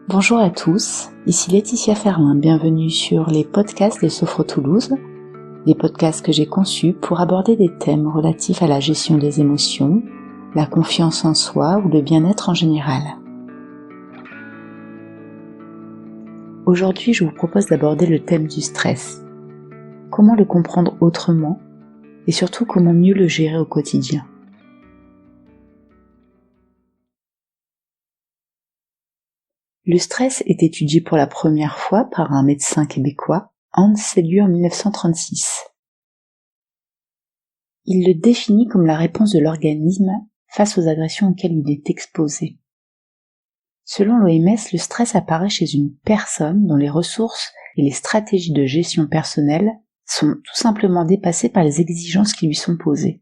Bonjour à tous, ici Laetitia Ferlin, bienvenue sur les podcasts de Sophro Toulouse, des podcasts que j'ai conçus pour aborder des thèmes relatifs à la gestion des émotions, la confiance en soi ou le bien-être en général. Aujourd'hui, je vous propose d'aborder le thème du stress. Comment le comprendre autrement et surtout comment mieux le gérer au quotidien. Le stress est étudié pour la première fois par un médecin québécois, Hans Selye en 1936. Il le définit comme la réponse de l'organisme face aux agressions auxquelles il est exposé. Selon l'OMS, le stress apparaît chez une personne dont les ressources et les stratégies de gestion personnelle sont tout simplement dépassées par les exigences qui lui sont posées.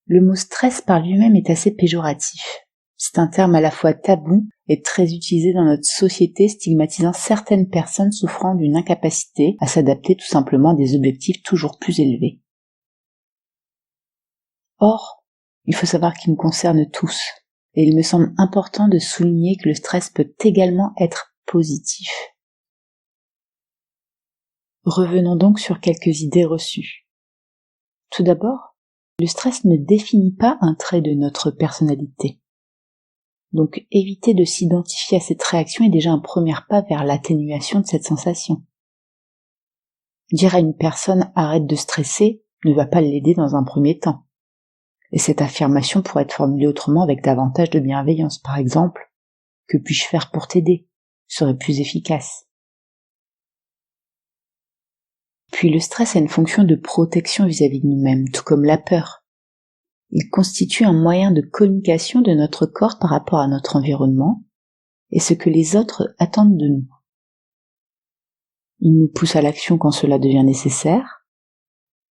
Le mot stress par lui-même est assez péjoratif. C'est un terme à la fois tabou et très utilisé dans notre société, stigmatisant certaines personnes souffrant d'une incapacité à s'adapter tout simplement à des objectifs toujours plus élevés. Or, il faut savoir qu'il nous concerne tous, et il me semble important de souligner que le stress peut également être positif. Revenons donc sur quelques idées reçues. Tout d'abord, le stress ne définit pas un trait de notre personnalité. Donc éviter de s'identifier à cette réaction est déjà un premier pas vers l'atténuation de cette sensation. Dire à une personne « arrête de stresser » ne va pas l'aider dans un premier temps. Et cette affirmation pourrait être formulée autrement avec davantage de bienveillance. Par exemple, « que puis-je faire pour t'aider ?» serait plus efficace. Puis le stress a une fonction de protection vis-à-vis de nous-mêmes, tout comme la peur. Il constitue un moyen de communication de notre corps par rapport à notre environnement et ce que les autres attendent de nous. Il nous pousse à l'action quand cela devient nécessaire.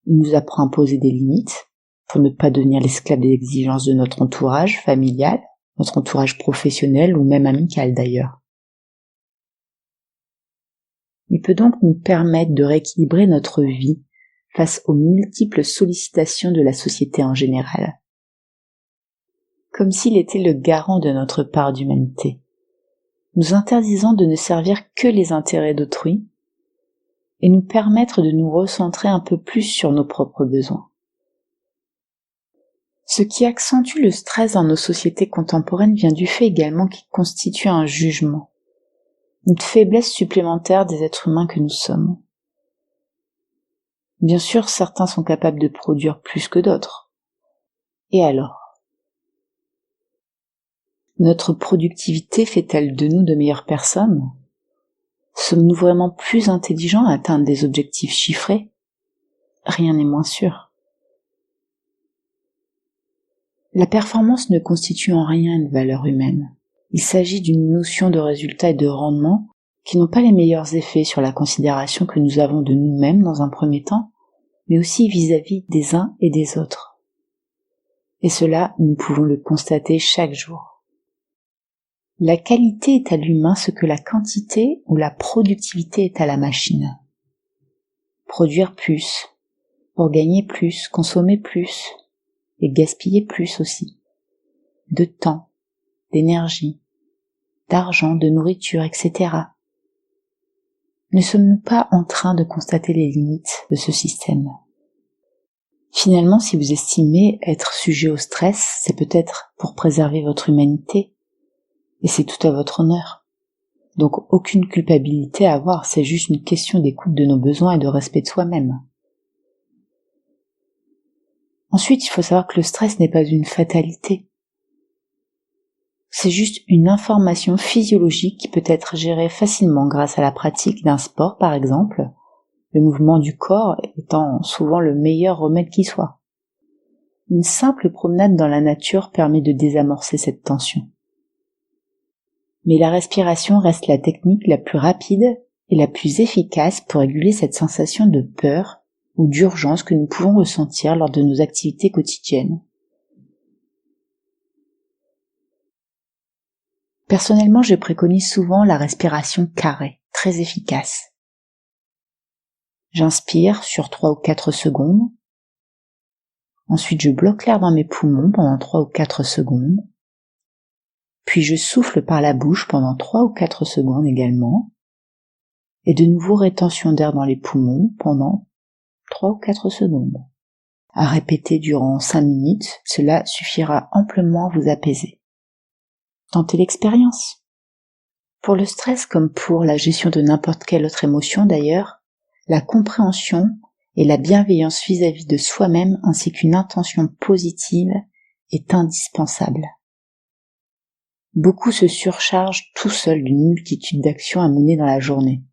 Il nous apprend à poser des limites pour ne pas devenir l'esclave des exigences de notre entourage familial, notre entourage professionnel ou même amical d'ailleurs. Il peut donc nous permettre de rééquilibrer notre vie face aux multiples sollicitations de la société en général. Comme s'il était le garant de notre part d'humanité, nous interdisant de ne servir que les intérêts d'autrui et nous permettre de nous recentrer un peu plus sur nos propres besoins. Ce qui accentue le stress dans nos sociétés contemporaines vient du fait également qu'il constitue un jugement, une faiblesse supplémentaire des êtres humains que nous sommes. Bien sûr, certains sont capables de produire plus que d'autres. Et alors ? Notre productivité fait-elle de nous de meilleures personnes ? Sommes-nous vraiment plus intelligents à atteindre des objectifs chiffrés ? Rien n'est moins sûr. La performance ne constitue en rien une valeur humaine. Il s'agit d'une notion de résultat et de rendement qui n'ont pas les meilleurs effets sur la considération que nous avons de nous-mêmes dans un premier temps, mais aussi vis-à-vis des uns et des autres. Et cela, nous pouvons le constater chaque jour. La qualité est à l'humain ce que la quantité ou la productivité est à la machine. Produire plus, pour gagner plus, consommer plus, et gaspiller plus aussi. De temps, d'énergie, d'argent, de nourriture, etc. Ne sommes-nous pas en train de constater les limites de ce système ? Finalement, si vous estimez être sujet au stress, c'est peut-être pour préserver votre humanité, et c'est tout à votre honneur. Donc aucune culpabilité à avoir, c'est juste une question d'écoute de nos besoins et de respect de soi-même. Ensuite, il faut savoir que le stress n'est pas une fatalité. C'est juste une information physiologique qui peut être gérée facilement grâce à la pratique d'un sport par exemple, le mouvement du corps étant souvent le meilleur remède qui soit. Une simple promenade dans la nature permet de désamorcer cette tension. Mais la respiration reste la technique la plus rapide et la plus efficace pour réguler cette sensation de peur ou d'urgence que nous pouvons ressentir lors de nos activités quotidiennes. Personnellement, je préconise souvent la respiration carrée, très efficace. J'inspire sur 3 ou 4 secondes. Ensuite, je bloque l'air dans mes poumons pendant 3 ou 4 secondes. puis je souffle par la bouche pendant 3 ou 4 secondes également, et de nouveau rétention d'air dans les poumons pendant 3 ou 4 secondes. À répéter durant 5 minutes, cela suffira amplement à vous apaiser. Tentez l'expérience. Pour le stress comme pour la gestion de n'importe quelle autre émotion d'ailleurs, la compréhension et la bienveillance vis-à-vis de soi-même ainsi qu'une intention positive est indispensable. Beaucoup se surchargent tout seuls d'une multitude d'actions à mener dans la journée,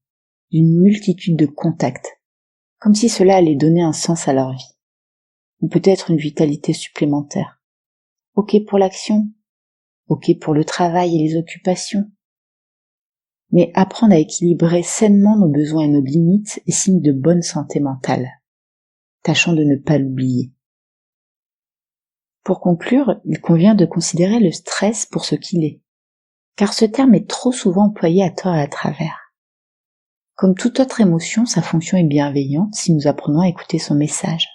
d'une multitude de contacts, comme si cela allait donner un sens à leur vie, ou peut-être une vitalité supplémentaire. Ok pour l'action, ok pour le travail et les occupations, mais apprendre à équilibrer sainement nos besoins et nos limites est signe de bonne santé mentale. Tâchons de ne pas l'oublier. Pour conclure, il convient de considérer le stress pour ce qu'il est, car ce terme est trop souvent employé à tort et à travers. Comme toute autre émotion, sa fonction est bienveillante si nous apprenons à écouter son message.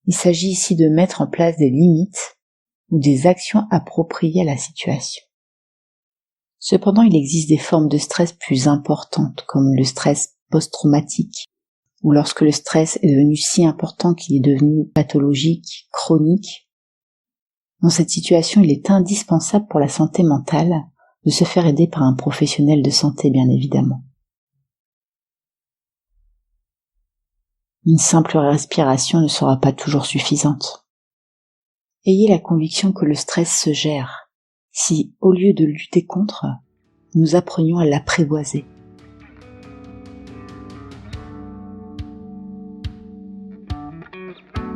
Il s'agit ici de mettre en place des limites ou des actions appropriées à la situation. Cependant, il existe des formes de stress plus importantes, comme le stress post-traumatique, ou lorsque le stress est devenu si important qu'il est devenu pathologique, chronique. Dans cette situation, il est indispensable pour la santé mentale de se faire aider par un professionnel de santé, bien évidemment. Une simple respiration ne sera pas toujours suffisante. Ayez la conviction que le stress se gère, si, au lieu de lutter contre, nous apprenions à l'apprivoiser.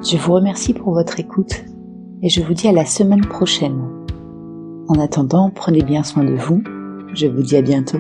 Je vous remercie pour votre écoute et je vous dis à la semaine prochaine. En attendant, prenez bien soin de vous. Je vous dis à bientôt.